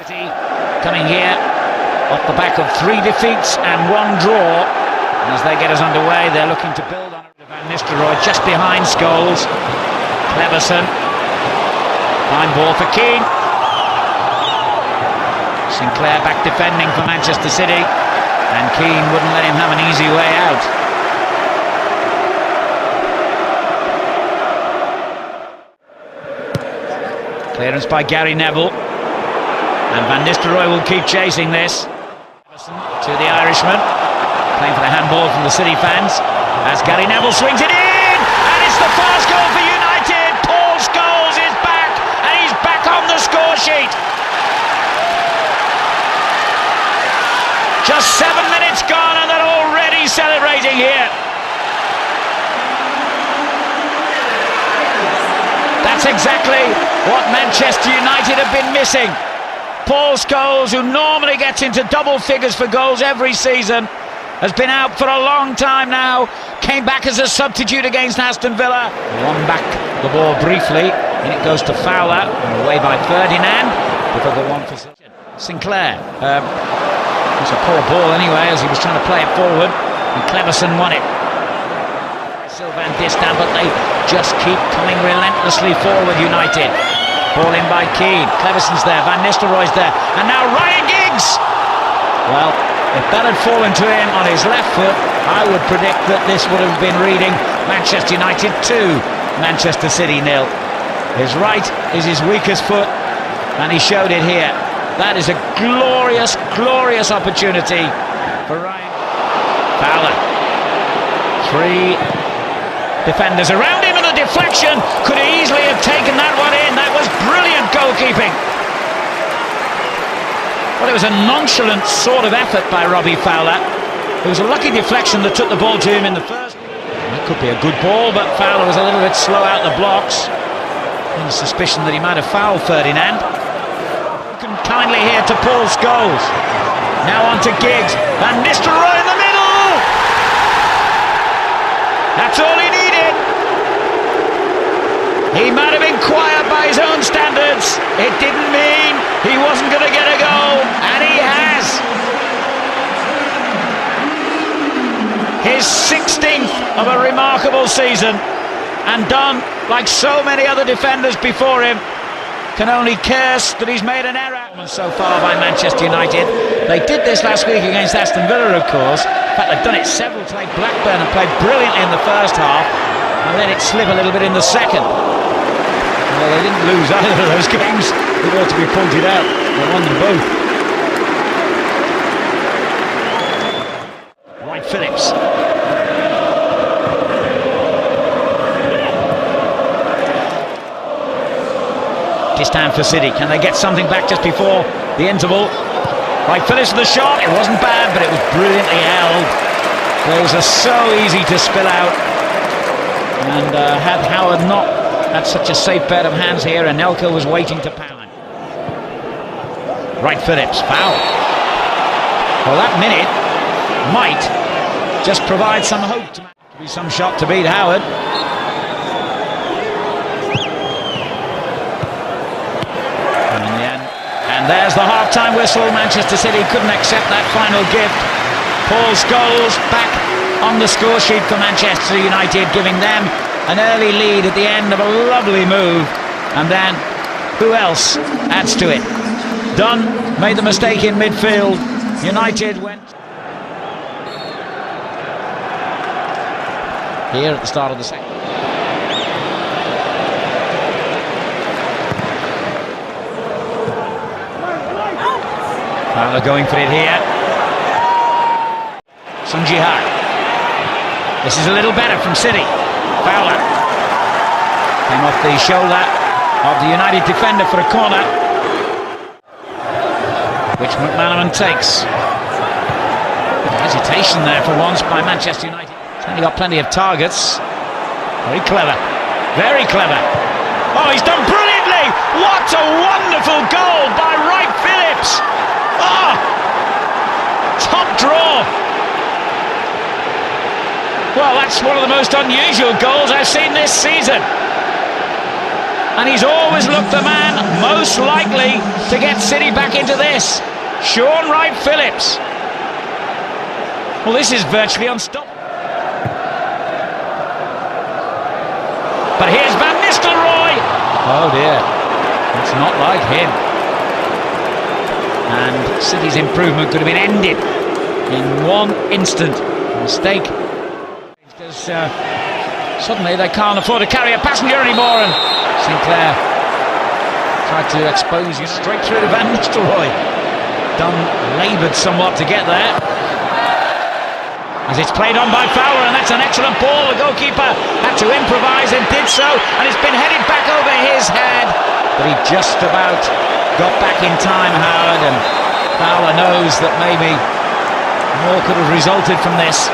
City coming here off the back of 3 defeats and 1 draw. And as they get us underway, they're looking to build on it. Van Nistelrooy just behind Scholes. Cleverson. Fine ball for Keane. Sinclair back defending for Manchester City. And Keane wouldn't let him have an easy way out. Clearance by Gary Neville. And Van Nistelrooy will keep chasing this. To the Irishman. Playing for the handball from the City fans. As Gary Neville swings it in! And it's the first goal for United! Paul Scholes is back! And he's back on the score sheet! Just 7 minutes gone and they're already celebrating here. That's exactly what Manchester United have been missing. Paul Scholes, who normally gets into double figures for goals every season, has been out for a long time now. Came back as a substitute against Aston Villa. Won back the ball briefly. And it goes to Fowler. And away by Ferdinand. Before the one for Sinclair. It's a poor ball anyway, as he was trying to play it forward. And Cleverson won it. Sylvain Distin, but they just keep coming relentlessly forward, United. Ball in by Keane. Cleverson's there. Van Nistelrooy's there. And now Ryan Giggs! Well, if that had fallen to him on his left foot, I would predict that this would have been reading Manchester United 2, Manchester City 0. His right is his weakest foot, and he showed it here. That is a glorious, glorious opportunity for Ryan. Fowler. 3 defenders around him, and the deflection could easily have taken that one in. That was brilliant goalkeeping. Well, it was a nonchalant sort of effort by Robbie Fowler. It was a lucky deflection that took the ball to him in the first. It could be a good ball, but Fowler was a little bit slow out the blocks. And the suspicion that he might have fouled Ferdinand. Kindly here to Paul Scholes. Now on to Giggs. Van Nistelrooy in the middle! That's all he needed. He might have been quiet by his own standards. It didn't mean he wasn't going to get a goal, and he has. His 16th of a remarkable season, and done like so many other defenders before him. Can only curse that he's made an error. So far by Manchester United. They did this last week against Aston Villa, of course. In fact, they've done it several times. Blackburn have played brilliantly in the first half and let it slip a little bit in the second. Well, they didn't lose either of those games. It ought to be pointed out. They won them both. Wright Phillips. Distin for City. Can they get something back just before the interval? Wright Phillips with the shot. It wasn't bad, but it was brilliantly held. Those are so easy to spill out. And had Howard not had such a safe pair of hands here, Anelka was waiting to pound. Wright Phillips, foul. Well, that minute might just provide some hope to be some shot to beat Howard. And there's the half-time whistle. Manchester City couldn't accept that final gift. Paul Scholes back on the score sheet for Manchester United, giving them an early lead at the end of a lovely move. And then, who else adds to it? Dunn made the mistake in midfield. United went here at the start of the second. Fowler going for it here. Sung Ji-ha. This is a little better from City. Fowler came off the shoulder of the United defender for a corner, which McManaman takes. Hesitation there for once by Manchester United. He's only got plenty of targets. Very clever. Very clever. Oh, he's done brilliantly! What a wonderful goal by Wright Phillips! Oh! Top draw! Well, that's one of the most unusual goals I've seen this season. and he's always looked the man most likely to get City back into this. Shaun Wright-Phillips. Well, this is virtually unstoppable. But here's Van Nistelrooy. Oh dear, it's not like him. And City's improvement could have been ended in one instant. A mistake. Because suddenly they can't afford to carry a passenger anymore, and Sinclair tried to expose you straight through to Van Nistelrooy. Laboured somewhat to get there. As it's played on by Fowler, and that's an excellent ball. The goalkeeper had to improvise and did so, and it's been headed back over his head. But he just about got back in time, Howard, and Fowler knows that maybe more could have resulted from this.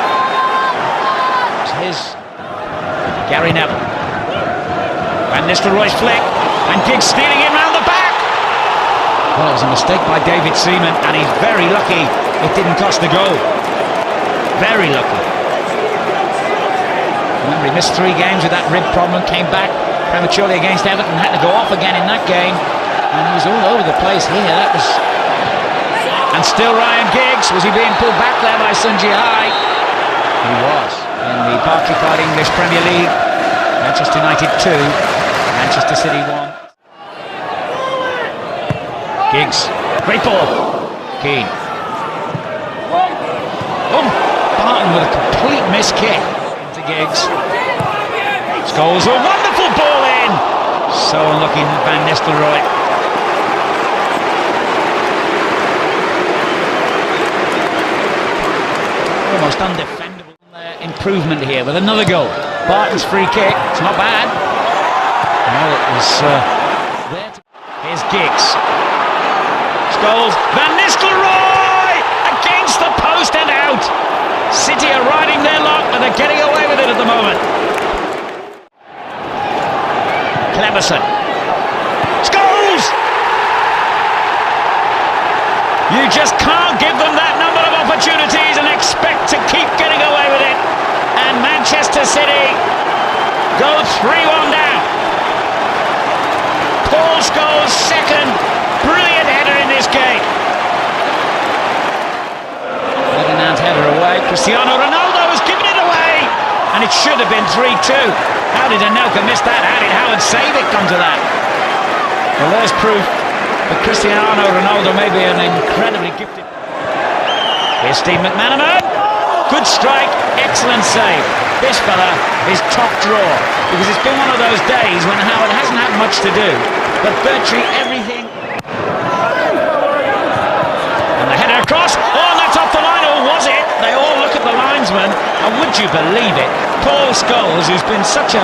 Here's Gary Neville. Van Nistelrooy's flick, and Giggs stealing him round the back. Well, it was a mistake by David Seaman, and he's very lucky it didn't cost the goal. Very lucky. Remember, he missed 3 games with that rib problem, came back prematurely against Everton, had to go off again in that game, and he was all over the place here. That was... And still Ryan Giggs. Was he being pulled back there by Sun Ji-hai? He was. In the Barclaycard English Premier League, Manchester United 2, Manchester City 1. Giggs, great ball. Keane. Oh, Barton with a complete miss kick into Giggs. Scholes, a wonderful ball in. So unlucky, Van Nistelrooy. Almost undefendable. Improvement here with another goal. Barton's free kick. It's not bad. Well, it was there. Here's Giggs. Scholes. Van Nistelrooy against the post and out. City are riding their luck, but they're getting away with it at the moment. Cleverson. Scholes! You just can't give them that number of opportunities and expect to keep getting away with it. And Manchester City go 3-1 down. Paul Scholes' second brilliant header in this game. Ferdinand's header away. Cristiano Ronaldo has given it away, and it should have been 3-2. How did Anelka miss that? How did Howard Savic come to that? Well, there's proof that Cristiano Ronaldo may be an incredibly gifted. Here's Steve McManaman. Good strike, excellent save. This fella is top draw, because it's been one of those days when Howard hasn't had much to do, but virtually everything. And the header across. Oh, that's off the line, or was it? They all look at the linesman, and would you believe it? Paul Scholes, who's been such a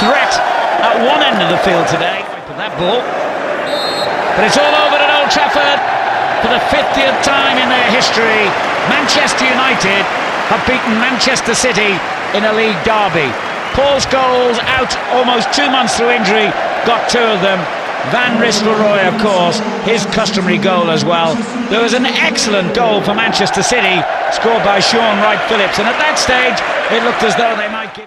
threat at one end of the field today, with that ball. But it's all over at Old Trafford for the 50th time in their history. Manchester United have beaten Manchester City in a league derby. Paul Scholes out almost 2 months through injury, got 2 of them. Van Nistelrooy, of course, his customary goal as well. There was an excellent goal for Manchester City, scored by Shaun Wright-Phillips, and at that stage it looked as though they might give...